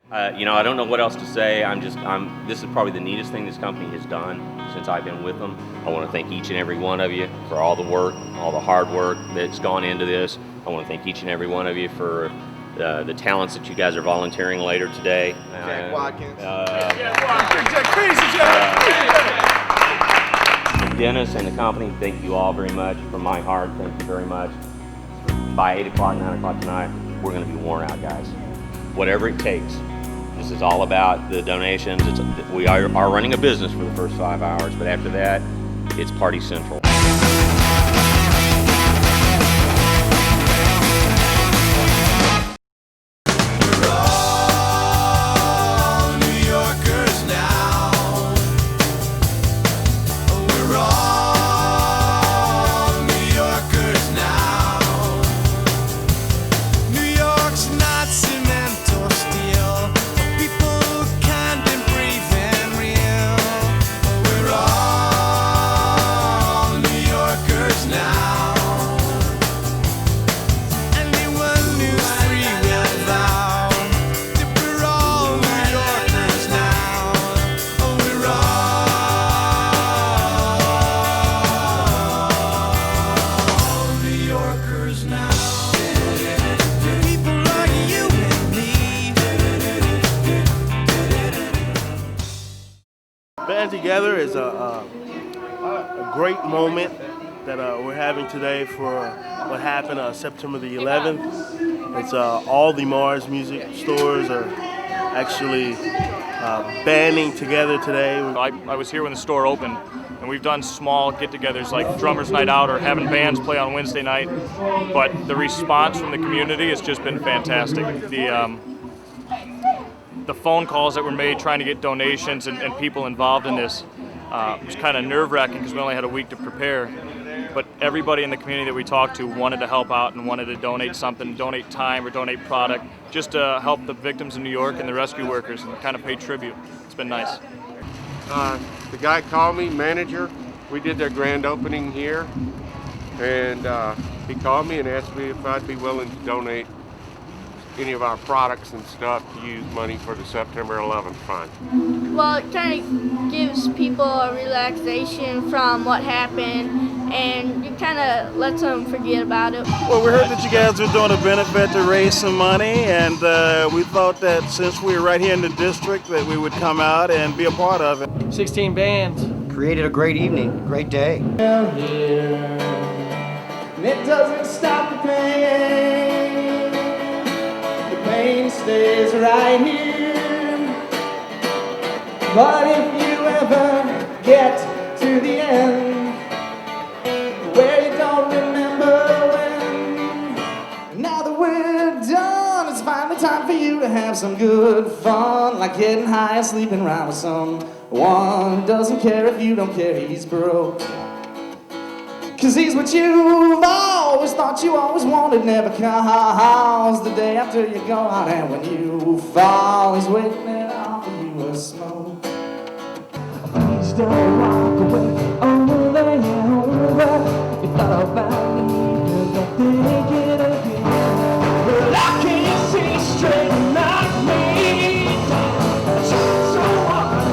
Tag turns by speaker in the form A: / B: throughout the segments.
A: You know, I don't know what else to say. This is probably the neatest thing this company has done since I've been with them. I want to thank each and every one of you for all the work, all the hard work that's gone into this. I want to thank each and every one of you for the talents that you guys are volunteering later today.
B: Jack Watkins.
A: Dennis and the company, thank you all very much. From my heart, thank you very much. By 8 o'clock, 9 o'clock tonight, we're going to be worn out, guys. Whatever it takes. This is all about the donations. We are running a business for the first 5 hours, but after that, it's Party Central.
C: Band together is a great moment that we're having today for what happened September the 11th. It's all the Mars music stores are actually banding together today.
D: I was here when the store opened, and we've done small get-togethers like Drummers Night Out or having bands play on Wednesday night, but the response from the community has just been fantastic. The phone calls that were made trying to get donations and people involved in this was kind of nerve-wracking because we only had a week to prepare. But everybody in the community that we talked to wanted to help out and wanted to donate something, donate time or donate product, just to help the victims in New York and the rescue workers and kind of pay tribute. It's been nice.
B: The guy called me, manager. We did their grand opening here, and he called me and asked me if I'd be willing to donate any of our products and stuff to use money for the September 11th fund.
E: Well, it kind of gives people a relaxation from what happened, and it kind of lets them forget about it.
C: Well, we heard that you guys were doing a benefit to raise some money, and we thought that since we were right here in the district that we would come out and be a part of it.
F: 16 bands.
G: Created a great evening, great day.
F: And it doesn't stop the pain. Pain stays right here. But if you ever get to the end where you don't remember when, now that we're done, it's finally time for you to have some good fun, like getting high and sleeping around with someone. Doesn't care if you don't care, he's broke. 'Cause he's what you've always thought you always wanted, never comes the day after you go out, and when you fall, he's waiting there for you a smoke. Please don't walk away, over, you thought about me, don't think it again. Well, I can't see straight, not me. So hard,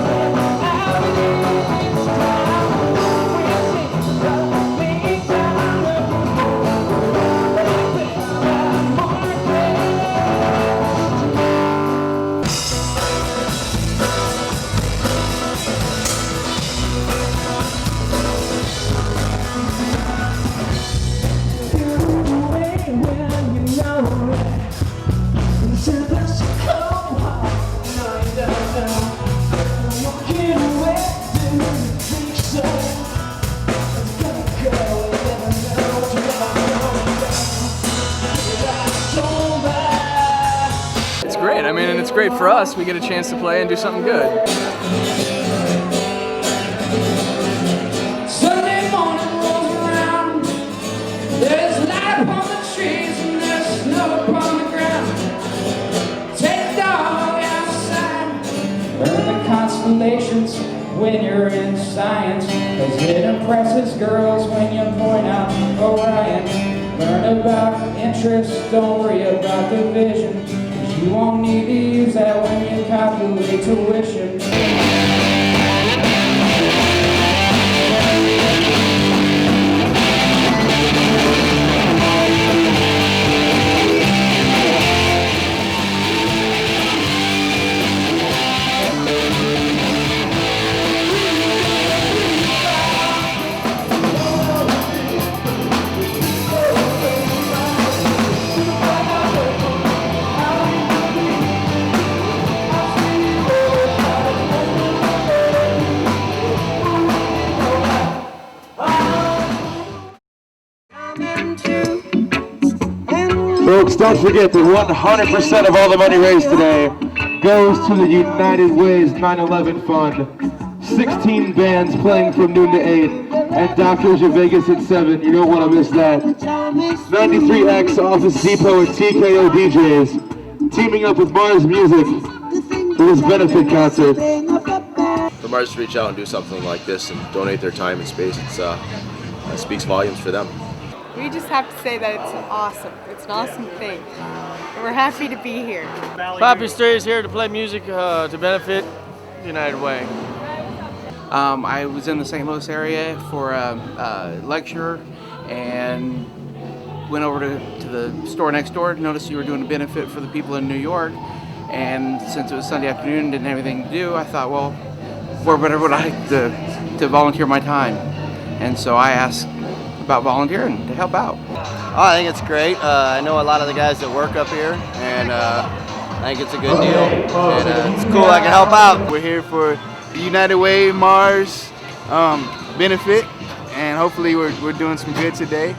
H: It's great. I mean, and it's great for us. We get a chance to play and do something good.
F: Sunday morning rolls around. There's light upon the trees and there's snow upon the ground. Take the dog outside, burn the constellations when you're in science, 'cause it impresses girls when you point out Orion. Learn about interest, don't worry about division, 'cause You won't need to use that when you calculate tuition.
I: Folks, don't forget that 100% of all the money raised today goes to the United Way's 9/11 Fund. 16 bands playing from noon to 8, and Dr. Zhivegas at 7. You don't want to miss that. 93X, Office Depot, and TKO DJs teaming up with Mars Music for this benefit concert.
J: For Mars to reach out and do something like this and donate their time and space, it speaks volumes for them.
K: We just have to say that it's awesome. It's an awesome thing. And we're happy to be here.
C: Poppies is here to play music to benefit United Way.
L: I was in the St. Louis area for a lecture and went over to the store next door, noticed you were doing a benefit for the people in New York, and since it was Sunday afternoon and didn't have anything to do, I thought, well, where better would I to volunteer my time? And so I asked about volunteering to help out.
M: Oh, I think it's great. I know a lot of the guys that work up here, and I think it's a good deal. And it's cool I can help out.
N: We're here for the United Way Mars benefit, and hopefully we're doing some good today.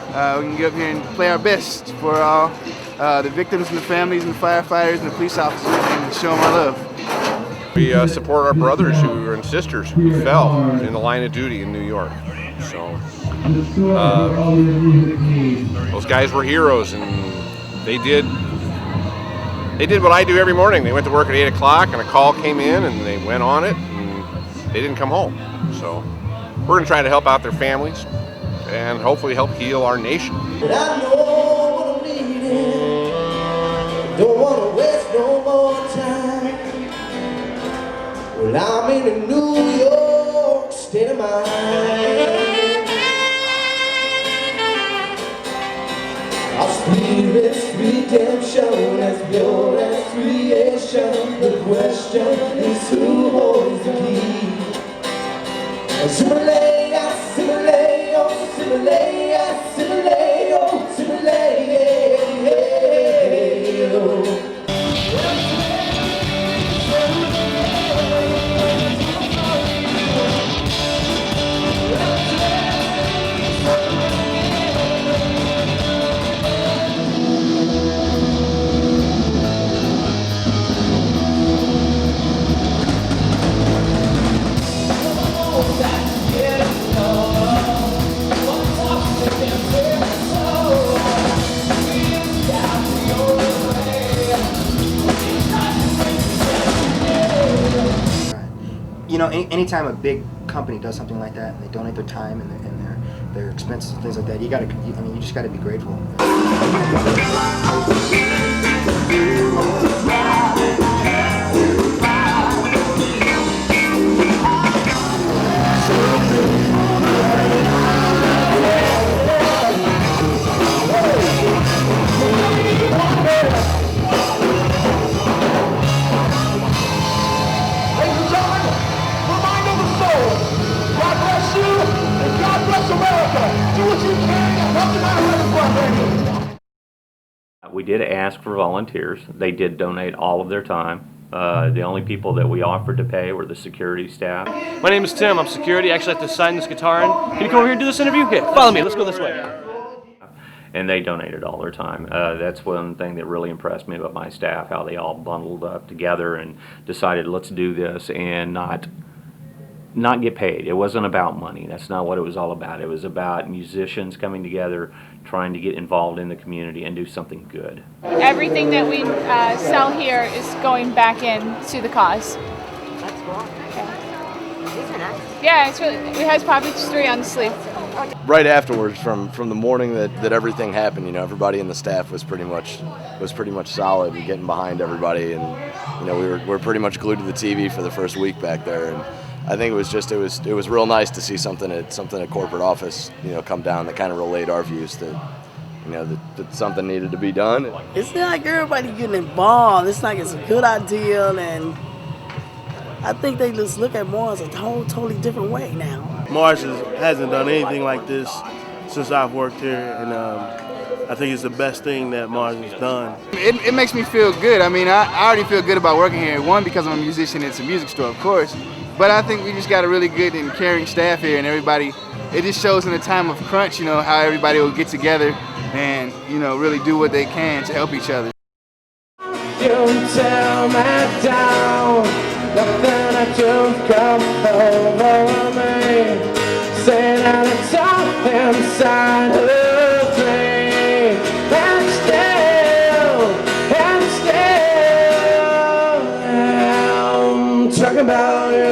N: We can get up here and play our best for all the victims and the families and the firefighters and the police officers, and show them our love.
B: We support our brothers and sisters who fell in the line of duty in New York. So those guys were heroes, and they did what I do every morning. They went to work at 8 o'clock, and a call came in, and they went on it, and they didn't come home. So we're going to try to help out their families and hopefully help heal our nation.
F: But I know what I'm needing. Don't want to waste no more time. Well, I'm in a New York state of mind. Our spirit's redemption as pure as creation. The question is who holds the key. Assimilate, assimilate, assimilate, assimilate, assimilate.
G: You know, anytime a big company does something like that and they donate their time and their expenses and things like that, you just gotta be grateful.
A: We did ask for volunteers. They did donate all of their time. The only people that we offered to pay were the security staff.
C: My name is Tim. I'm security. I actually have to sign this guitar in. Can you come over here and do this interview? Okay, follow me. Let's go this way.
A: And they donated all their time. That's one thing that really impressed me about my staff, how they all bundled up together and decided, let's do this and not get paid. It wasn't about money. That's not what it was all about. It was about musicians coming together, trying to get involved in the community and do something good.
O: Everything that we sell here is going back into the cause.
P: That's cool.
O: Yeah.
P: These are nice.
O: Yeah, it's really, it has Poppies 3 on the sleeve.
J: Right afterwards, from the morning that everything happened, you know, everybody in the staff was pretty much solid and getting behind everybody, and you know, we were pretty much glued to the TV for the first week back there, and I think it was real nice to see something at corporate office, you know, come down that kind of relayed our views that, you know, that something needed to be done.
P: It's like everybody getting involved. It's like it's a good idea, and I think they just look at Mars a totally different way now.
C: Mars hasn't done anything like this since I've worked here, and I think it's the best thing that Mars has done.
N: It makes me feel good. I mean, I already feel good about working here. One, because I'm a musician, it's a music store, of course. But I think we just got a really good and caring staff here, and everybody, it just shows in a time of crunch, you know, how everybody will get together and, you know, really do what they can to help each other.
F: Don't tell me down, nothing I do come over me. Saying that it's all inside of me. And still, I'm talking about you.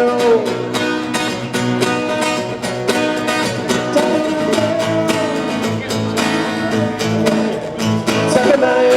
F: Talking about you.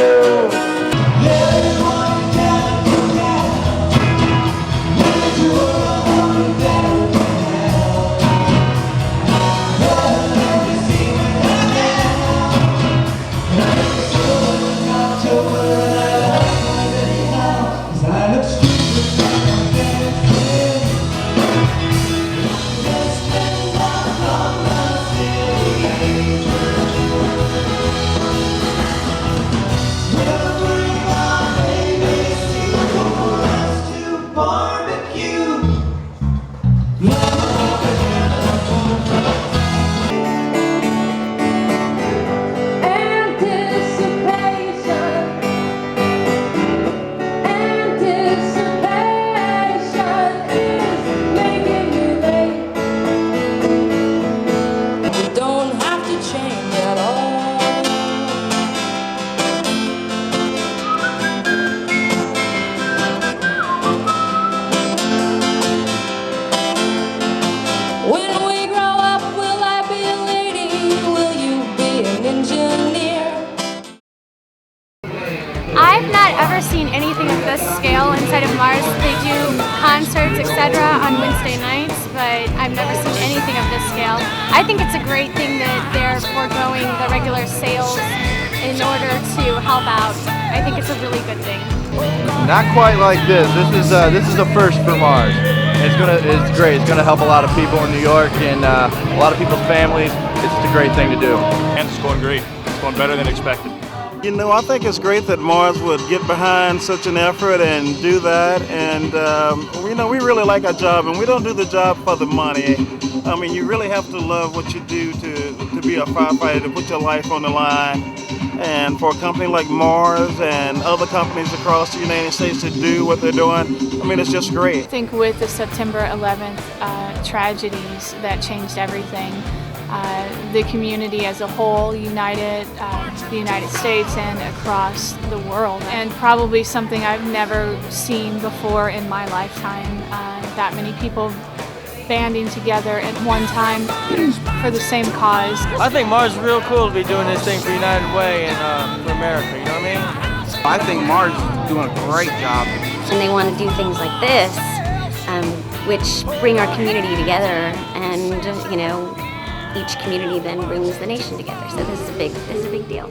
Q: I've not ever seen anything of this scale inside of Mars. They do concerts, etc. on Wednesday nights, but I've never seen anything of this scale. I think it's a great thing that they're foregoing the regular sales in order to help out. I think it's a really good thing.
R: Not quite like this. This is a first for Mars. It's great. It's gonna help a lot of people in New York and a lot of people's families. It's just a great thing to do.
D: And it's going great. It's going better than expected.
S: You know, I think it's great that Mars would get behind such an effort and do that. And, you know, we really like our job, and we don't do the job for the money. I mean, you really have to love what you do to be a firefighter, to put your life on the line. And for a company like Mars and other companies across the United States to do what they're doing, I mean, it's just great.
O: I think with the September 11th tragedies that changed everything, the community as a whole united, the United States and across the world, and probably something I've never seen before in my lifetime, that many people banding together at one time for the same cause.
T: I think Mars is real cool to be doing this thing for United Way and for America, you know what I mean?
L: I think Mars is doing a great job.
U: And they want to do things like this, which bring our community together, and you know, each community then brings the nation together. So this is a big deal.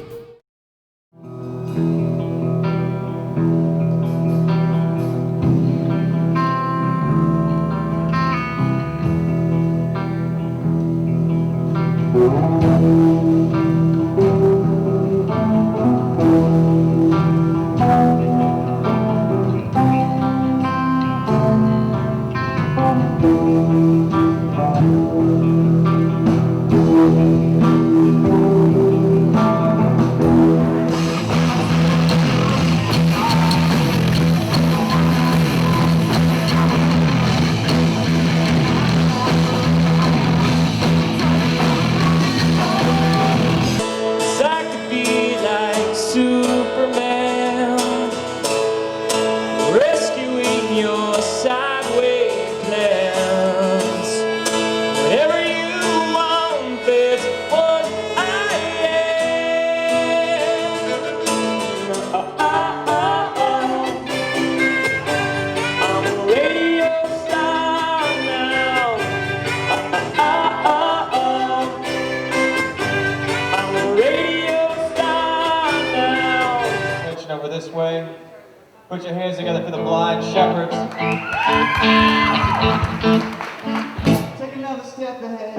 F: Put your hands together for the blind shepherds. Take another step ahead.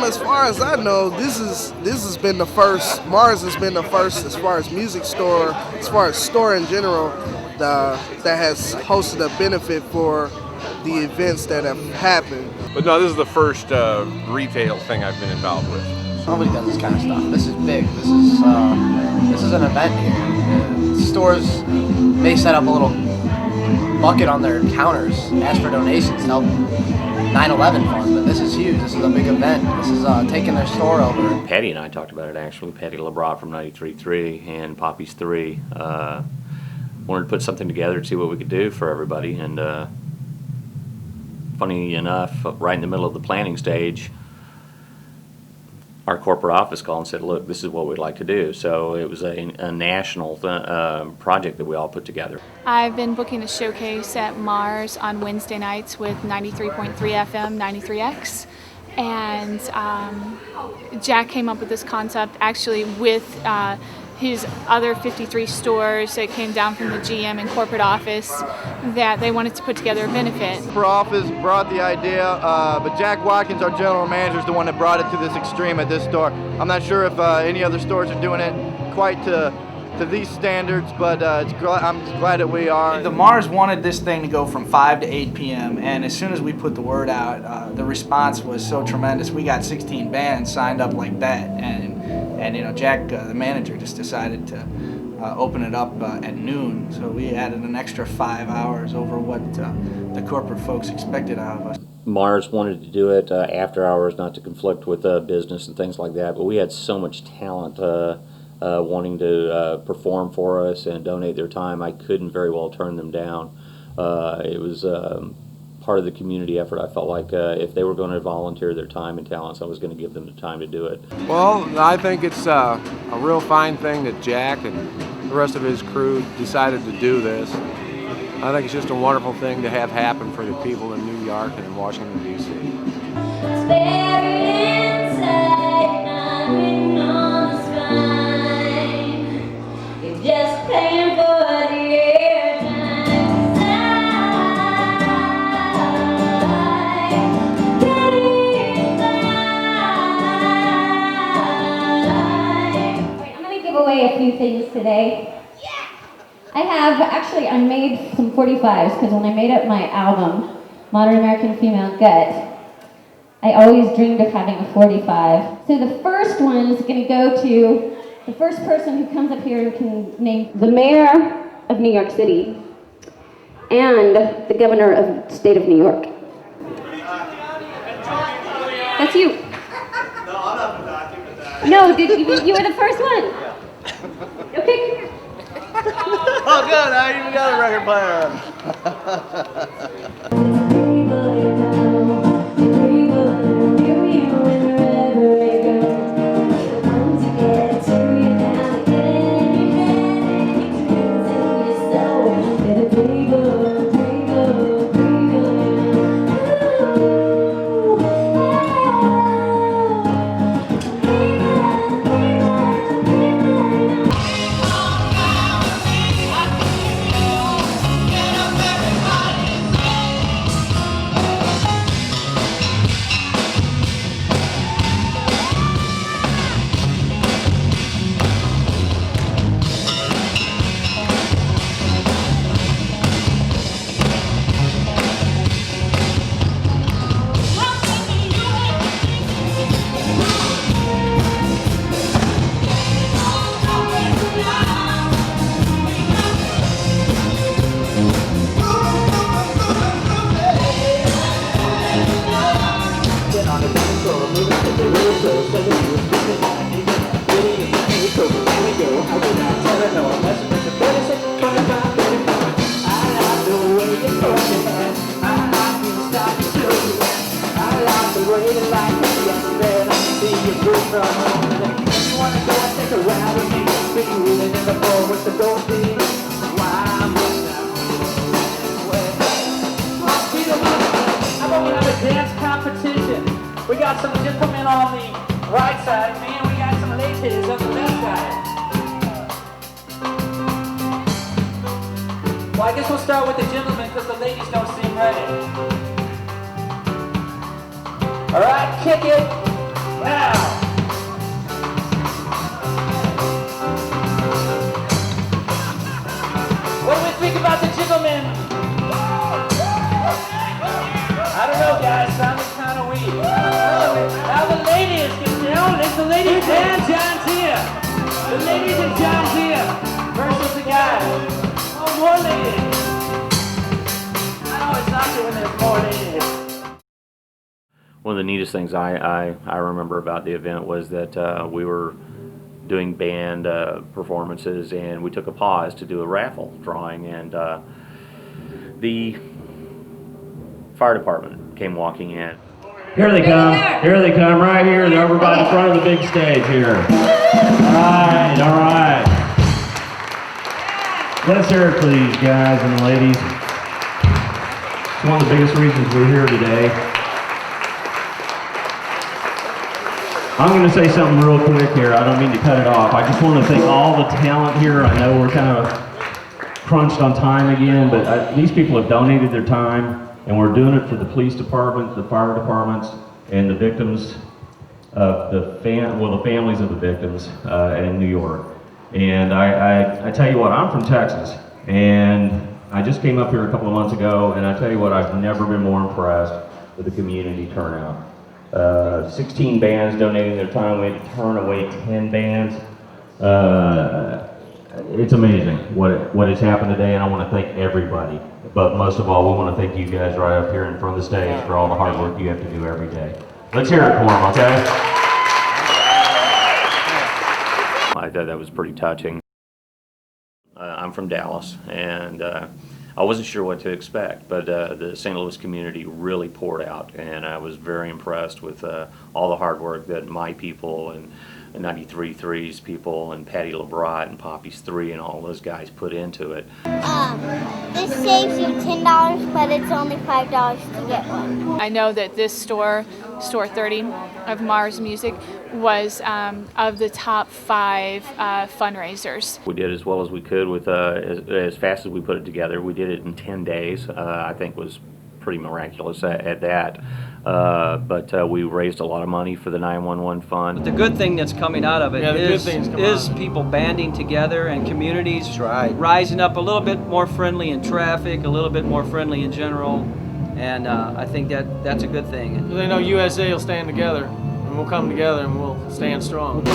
E: As far as I know, this has been the first. Mars has been the first as far as music store, as far as store in general, that has hosted a benefit for the events that have happened.
B: But no, this is the first retail thing I've been involved with.
V: Nobody does this kind of stuff. This is big. This is an event here. Stores may set up a little bucket on their counters, ask for donations to help 9/11 fund, but this is huge. This is a big event. This is taking their store over.
A: Patty and I talked about it actually. Patty LeBrat from 93.3 and Poppies 3 wanted to put something together to see what we could do for everybody. And funny enough, right in the middle of the planning stage, our corporate office called and said, look, this is what we'd like to do. So it was a national project that we all put together.
O: I've been booking a showcase at Mars on Wednesday nights with 93.3 FM, 93X. And Jack came up with this concept actually with his other 53 stores that came down from the GM and corporate office that they wanted to put together a benefit.
R: Corporate office brought the idea, but Jack Watkins, our general manager, is the one that brought it to this extreme at this store. I'm not sure if any other stores are doing it quite to these standards, but I'm glad that we are.
L: The Mars wanted this thing to go from 5 to 8 p.m. and as soon as we put the word out, the response was so tremendous. We got 16 bands signed up like that, and you know, Jack, the manager, just decided to open it up at noon. So we added an extra 5 hours over what the corporate folks expected out of us.
A: Mars wanted to do it after hours, not to conflict with business and things like that, but we had so much talent wanting to perform for us and donate their time. I couldn't very well turn them down. It was part of the community effort. I felt like if they were going to volunteer their time and talents, I was going to give them the time to do it.
B: Well, I think it's a real fine thing that Jack and the rest of his crew decided to do this. I think it's just a wonderful thing to have happen for the people in New York and in Washington, D.C.
W: Just paying for the airtime. I'm going to give away a few things today. I made some 45s because when I made up my album, Modern American Female Gut, I always dreamed of having a 45. So the first one is going to go to the first person who comes up here and can name the mayor of New York City and the governor of the state of New York. That's you. No, you were the first one. Okay.
R: Oh, good. I even got a record player.
F: Dance competition. We got some gentlemen on the right side, man. We got some ladies on the left side. Well, I guess we'll start with the gentlemen because the ladies don't seem ready. All right, kick it now. What do we think about the gentlemen? I don't know, guys. Sounded kind of weak. Now the ladies get down. It's the ladies and John's here. The ladies and John's here versus the guys. Oh, more ladies. I know it's not good when there's more ladies.
A: One of the neatest things I remember about the event was that we were doing band performances, and we took a pause to do a raffle drawing, and the fire department came walking in.
H: Here they come. Here they come, right here. They're over by the front of the big stage here. All right. Let's hear it for these guys and ladies. It's one of the biggest reasons we're here today. I'm going to say something real quick here. I don't mean to cut it off. I just want to thank all the talent here. I know we're kind of crunched on time again, but these people have donated their time. And we're doing it for the police department, the fire departments, and the victims of the families of the victims in New York. And I tell you what, I'm from Texas, and I just came up here a couple of months ago, and I tell you what, I've never been more impressed with the community turnout. 16 bands donating their time. We had to turn away 10 bands. It's amazing what has happened today, and I want to thank everybody. But most of all, we want to thank you guys right up here in front of the stage for all the hard work you have to do every day. Let's hear it for them, okay?
A: I thought that was pretty touching. I'm from Dallas, and I wasn't sure what to expect, but the St. Louis community really poured out, and I was very impressed with all the hard work that my people and 93.3's people and Patty LeBrot and Poppies 3 and all those guys put into it.
I: This saves you $10, but it's only $5 to get one.
O: I know that this store 30 of Mars Music, was of the top 5 fundraisers.
A: We did as well as we could with as fast as we put it together. We did it in 10 days. I think was pretty miraculous at that. But we raised a lot of money for the 911 fund.
K: The good thing that's coming out of it is people banding together and communities rising up a little bit more friendly in traffic, a little bit more friendly in general, and I think that's a good thing.
T: They know USA will stand together, and we'll come together and we'll stand strong.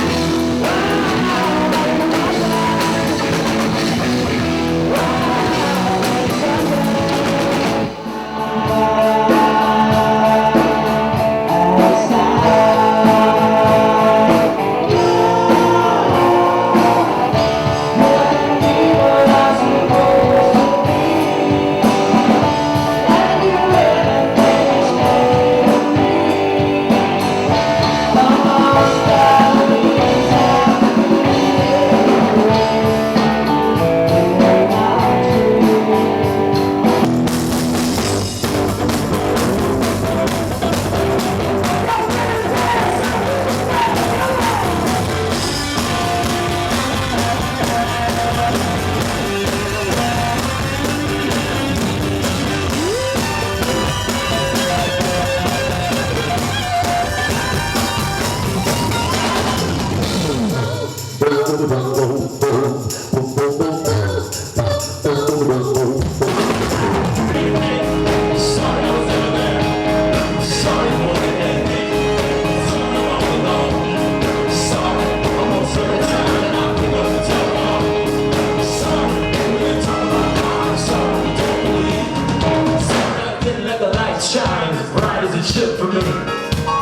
F: Shine bright as it should for me.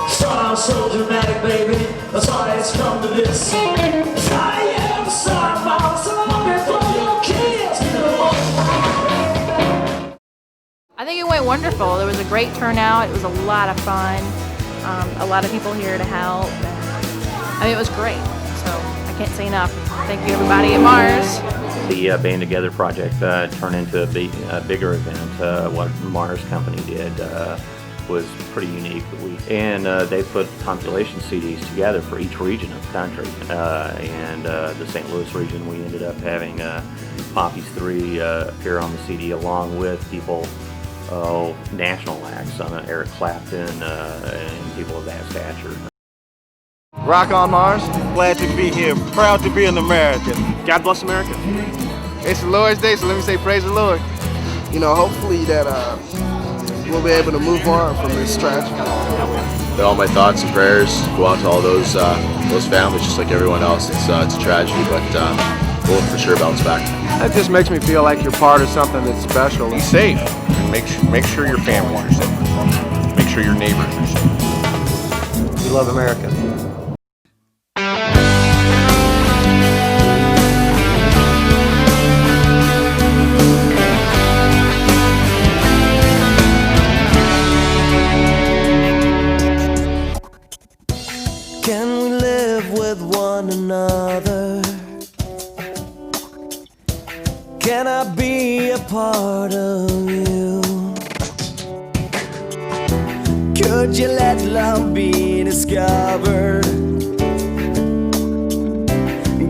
F: Saw so dramatic, baby. That's why it's come to this. I am a star mouse, so I'm for your kids.
G: I think it went wonderful. There was a great turnout. It was a lot of fun. A lot of people here to help. I mean, it was great. So I can't say enough. Thank you, everybody at Mars.
A: The Band Together project turned into a bigger event. What Mars Company did was pretty unique. And they put compilation CDs together for each region of the country. And the St. Louis region, we ended up having Poppies 3 appear on the CD along with people, national acts, Eric Clapton and people of that stature.
R: Rock on, Mars.
S: Glad to be here. Proud to be an American.
B: God bless America.
R: It's the Lord's Day, so let me say praise the Lord.
E: You know, hopefully that we'll be able to move on from this tragedy.
J: All my thoughts and prayers go out to all those families, just like everyone else. It's a tragedy, but we'll for sure bounce back.
B: That just makes me feel like you're part of something that's special. Be safe. And make sure your families are safe. Make sure your neighbors are safe.
V: We love America.
F: Can we live with one another? Can I be a part of you? Could you let love be discovered?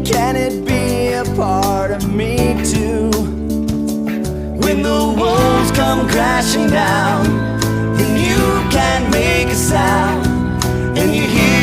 F: Can it be a part of me too? When the walls come crashing down and you can't make a sound and you hear